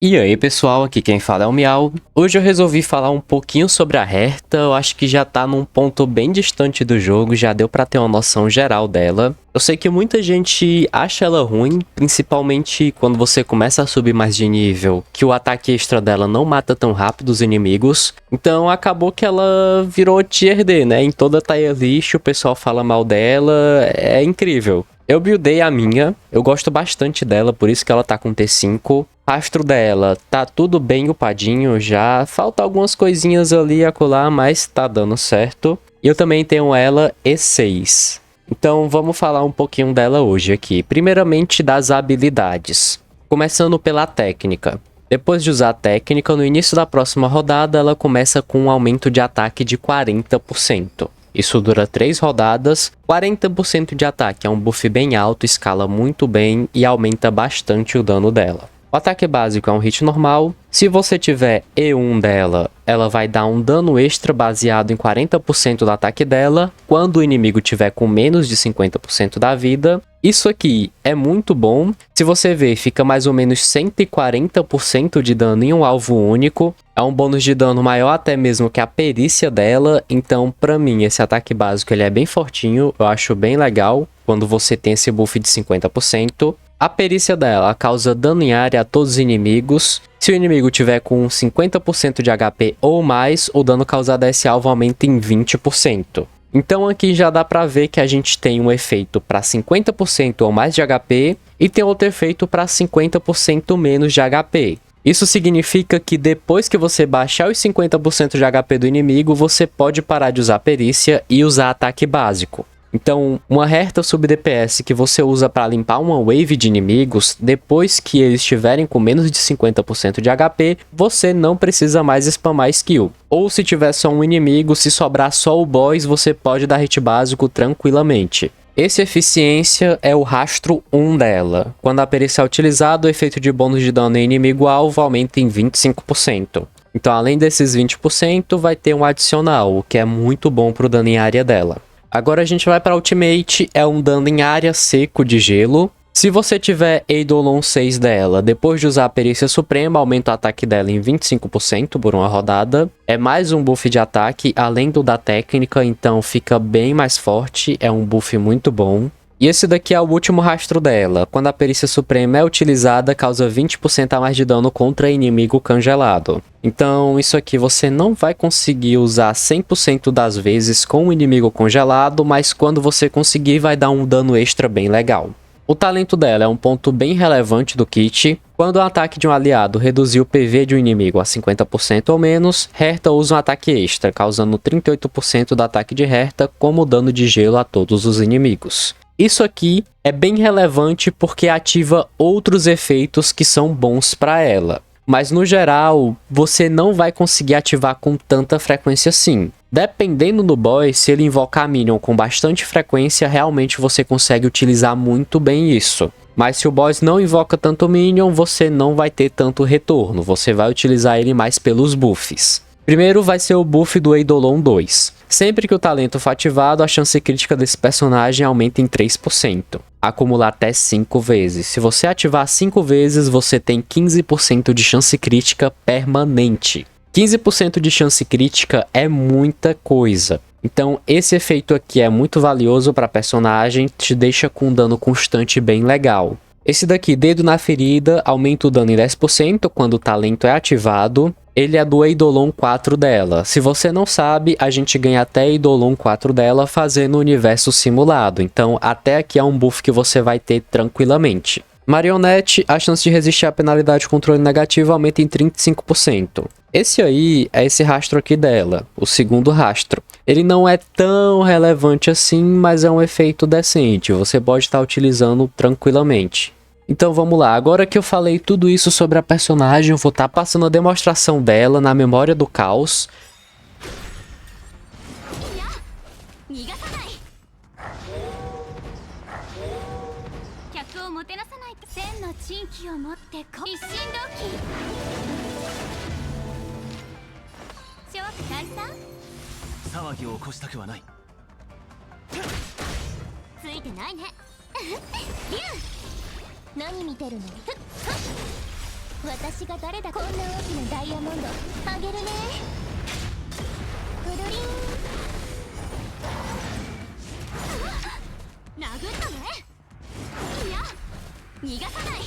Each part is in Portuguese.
E aí pessoal, aqui quem fala é o Miau. Hoje eu resolvi falar um pouquinho sobre a Herta. Eu acho que já tá num ponto bem distante do jogo, já deu pra ter uma noção geral dela. Eu sei que muita gente acha ela ruim, principalmente quando você começa a subir mais de nível, que o ataque extra dela não mata tão rápido os inimigos. Então acabou que ela virou tier D, né? Em toda tier list o pessoal fala mal dela, é incrível. Eu buildei a minha, eu gosto bastante dela, por isso que ela tá com T5. Rastro dela tá tudo bem upadinho já, falta algumas coisinhas ali e acolá, mas tá dando certo. E eu também tenho ela E6. Então vamos falar um pouquinho dela hoje aqui. Primeiramente das habilidades. Começando pela técnica. Depois de usar a técnica, no início da próxima rodada ela começa com um aumento de ataque de 40%. Isso dura 3 rodadas, 40% de ataque é um buff bem alto, escala muito bem e aumenta bastante o dano dela. O ataque básico é um hit normal. Se você tiver E1 dela, ela vai dar um dano extra baseado em 40% do ataque dela, quando o inimigo tiver com menos de 50% da vida. Isso aqui é muito bom. Se você ver, fica mais ou menos 140% de dano em um alvo único. É um bônus de dano maior até mesmo que a perícia dela. Então, pra mim, esse ataque básico ele é bem fortinho. Eu acho bem legal quando você tem esse buff de 50%. A perícia dela causa dano em área a todos os inimigos. Se o inimigo tiver com 50% de HP ou mais, o dano causado a esse alvo aumenta em 20%. Então aqui já dá pra ver que a gente tem um efeito para 50% ou mais de HP e tem outro efeito para 50% menos de HP. Isso significa que depois que você baixar os 50% de HP do inimigo, você pode parar de usar perícia e usar ataque básico. Então, uma Herta sub DPS que você usa para limpar uma wave de inimigos, depois que eles estiverem com menos de 50% de HP, você não precisa mais spamar skill. Ou se tiver só um inimigo, se sobrar só o boss, você pode dar hit básico tranquilamente. Esse eficiência é o rastro 1 dela. Quando a perícia é utilizada, o efeito de bônus de dano em inimigo-alvo aumenta em 25%. Então, além desses 20%, vai ter um adicional, o que é muito bom para o dano em área dela. Agora a gente vai para Ultimate, é um dano em área seco de gelo. Se você tiver Eidolon 6 dela, depois de usar a perícia suprema, aumenta o ataque dela em 25% por uma rodada. É mais um buff de ataque, além do da técnica, então fica bem mais forte, é um buff muito bom. E esse daqui é o último rastro dela. Quando a perícia suprema é utilizada, causa 20% a mais de dano contra inimigo congelado. Então isso aqui você não vai conseguir usar 100% das vezes com o inimigo congelado, mas quando você conseguir vai dar um dano extra bem legal. O talento dela é um ponto bem relevante do kit. Quando o ataque de um aliado reduzir o PV de um inimigo a 50% ou menos, Herta usa um ataque extra, causando 38% do ataque de Herta como dano de gelo a todos os inimigos. Isso aqui é bem relevante porque ativa outros efeitos que são bons para ela. Mas no geral, você não vai conseguir ativar com tanta frequência assim. Dependendo do boss, se ele invocar Minion com bastante frequência, realmente você consegue utilizar muito bem isso. Mas se o boss não invoca tanto Minion, você não vai ter tanto retorno. Você vai utilizar ele mais pelos buffs. Primeiro vai ser o buff do Eidolon 2. Sempre que o talento for ativado, a chance crítica desse personagem aumenta em 3%. Acumular até 5 vezes. Se você ativar 5 vezes, você tem 15% de chance crítica permanente. 15% de chance crítica é muita coisa. Então esse efeito aqui é muito valioso para personagem, te deixa com um dano constante bem legal. Esse daqui, dedo na ferida, aumenta o dano em 10% quando o talento é ativado. Ele é do Eidolon 4 dela. Se você não sabe, a gente ganha até Eidolon 4 dela fazendo o universo simulado. Então, até aqui é um buff que você vai ter tranquilamente. Marionete, a chance de resistir à penalidade de controle negativo aumenta em 35%. Esse aí é esse rastro aqui dela, o segundo rastro. Ele não é tão relevante assim, mas é um efeito decente. Você pode estar utilizando tranquilamente. Então vamos lá, agora que eu falei tudo isso sobre a personagem, eu vou estar passando a demonstração dela na memória do caos. 私が誰だ。こんな大きなダイヤモンドあげるね。くるりん。殴ったね。いや逃がさない。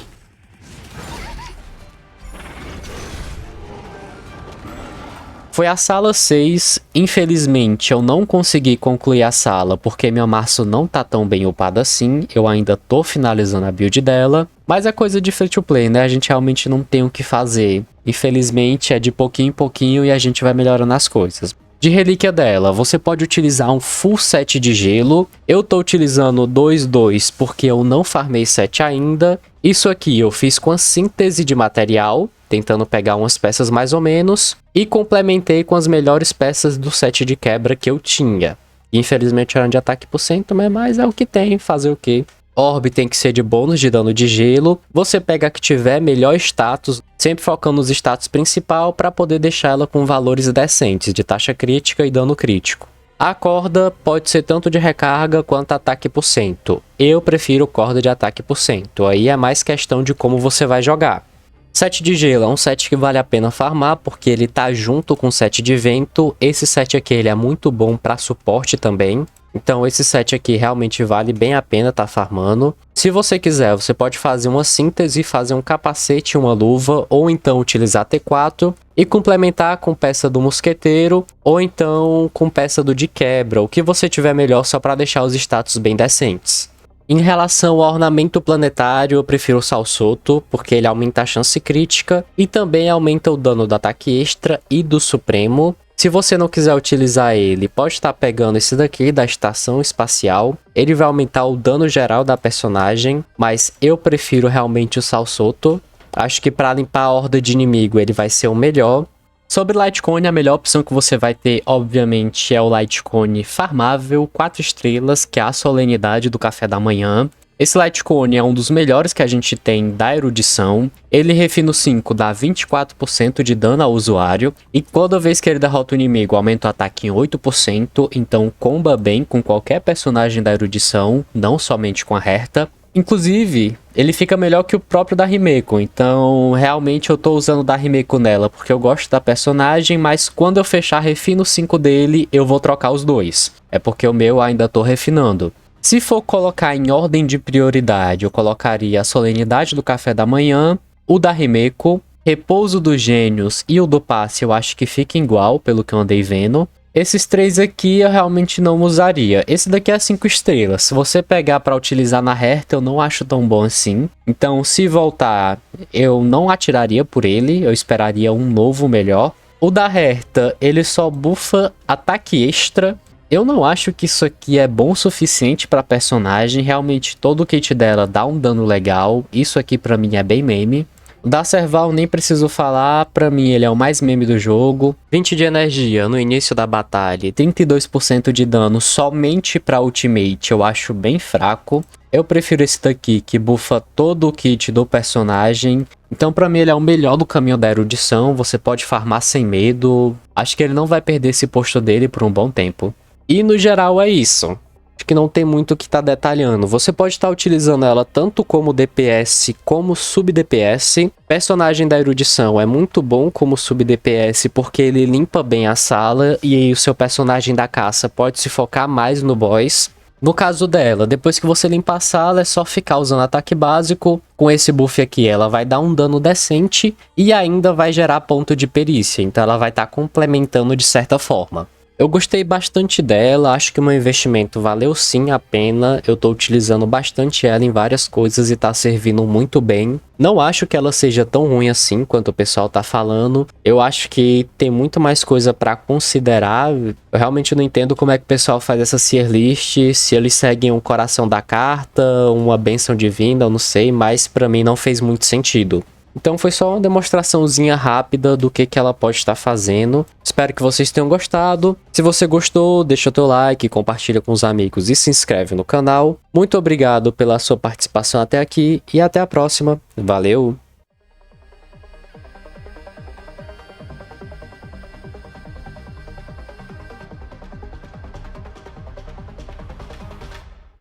Foi a sala 6, infelizmente eu não consegui concluir a sala porque minha Março não tá tão bem upada assim, eu ainda tô finalizando a build dela, mas é coisa de free to play, né, a gente realmente não tem o que fazer, infelizmente é de pouquinho em pouquinho e a gente vai melhorando as coisas. De relíquia dela, você pode utilizar um full set de gelo, eu tô utilizando 2 porque eu não farmei 7 ainda, isso aqui eu fiz com a síntese de material, tentando pegar umas peças mais ou menos, e complementei com as melhores peças do set de quebra que eu tinha. Infelizmente era de ataque por cento, mas é o que tem, fazer o quê? Orb tem que ser de bônus de dano de gelo, você pega a que tiver melhor status, sempre focando nos status principal para poder deixar ela com valores decentes de taxa crítica e dano crítico. A corda pode ser tanto de recarga quanto ataque por cento. Eu prefiro corda de ataque por cento, aí é mais questão de como você vai jogar. Set de gelo é um set que vale a pena farmar porque ele tá junto com o set de vento. Esse set aqui ele é muito bom para suporte também. Então esse set aqui realmente vale bem a pena tá farmando. Se você quiser, você pode fazer uma síntese, fazer um capacete e uma luva, ou então utilizar T4 e complementar com peça do mosqueteiro, ou então com peça do de quebra, o que você tiver melhor só para deixar os status bem decentes. Em relação ao ornamento planetário, eu prefiro o Salsoto, porque ele aumenta a chance crítica e também aumenta o dano do ataque extra e do supremo. Se você não quiser utilizar ele, pode estar pegando esse daqui da estação espacial. Ele vai aumentar o dano geral da personagem, mas eu prefiro realmente o Salsoto. Acho que para limpar a horda de inimigo ele vai ser o melhor. Sobre Lightcone, a melhor opção que você vai ter, obviamente, é o Lightcone farmável 4 estrelas, que é a solenidade do café da manhã. Esse Lightcone é um dos melhores que a gente tem da erudição. Ele refino 5 dá 24% de dano ao usuário, e toda vez que ele derrota o inimigo aumenta o ataque em 8%, então comba bem com qualquer personagem da erudição, não somente com a Herta. Inclusive, ele fica melhor que o próprio da Himeko, então realmente eu tô usando o da Himeko nela porque eu gosto da personagem, mas quando eu fechar refino 5 dele, eu vou trocar os dois. É porque o meu ainda tô refinando. Se for colocar em ordem de prioridade, eu colocaria a Solenidade do Café da Manhã, o da Himeko, Repouso dos Gênios e o do Passe eu acho que fica igual, pelo que eu andei vendo. Esses 3 aqui eu realmente não usaria. Esse daqui é 5 estrelas. Se você pegar para utilizar na Herta, eu não acho tão bom assim. Então, se voltar, eu não atiraria por ele. Eu esperaria um novo melhor. O da Herta, ele só buffa ataque extra. Eu não acho que isso aqui é bom o suficiente para personagem. Realmente, todo o kit dela dá um dano legal. Isso aqui para mim é bem meme. O da Serval nem preciso falar, pra mim ele é o mais meme do jogo. 20 de energia no início da batalha, 32% de dano somente pra ultimate, eu acho bem fraco. Eu prefiro esse daqui que buffa todo o kit do personagem. Então pra mim ele é o melhor do caminho da erudição, você pode farmar sem medo. Acho que ele não vai perder esse posto dele por um bom tempo. E no geral é isso. Acho que não tem muito o que tá detalhando. Você pode estar utilizando ela tanto como DPS como sub-DPS. Personagem da erudição é muito bom como sub-DPS porque ele limpa bem a sala e aí o seu personagem da caça pode se focar mais no boss. No caso dela, depois que você limpar a sala é só ficar usando ataque básico. Com esse buff aqui ela vai dar um dano decente e ainda vai gerar ponto de perícia. Então ela vai estar complementando de certa forma. Eu gostei bastante dela, acho que o meu investimento valeu sim a pena, eu tô utilizando bastante ela em várias coisas e tá servindo muito bem. Não acho que ela seja tão ruim assim quanto o pessoal tá falando, eu acho que tem muito mais coisa pra considerar. Eu realmente não entendo como é que o pessoal faz essa tier list, se eles seguem um coração da carta, uma bênção divina, eu não sei, mas pra mim não fez muito sentido. Então foi só uma demonstraçãozinha rápida do que ela pode estar fazendo. Espero que vocês tenham gostado. Se você gostou, deixa o teu like, compartilha com os amigos e se inscreve no canal. Muito obrigado pela sua participação até aqui e até a próxima. Valeu!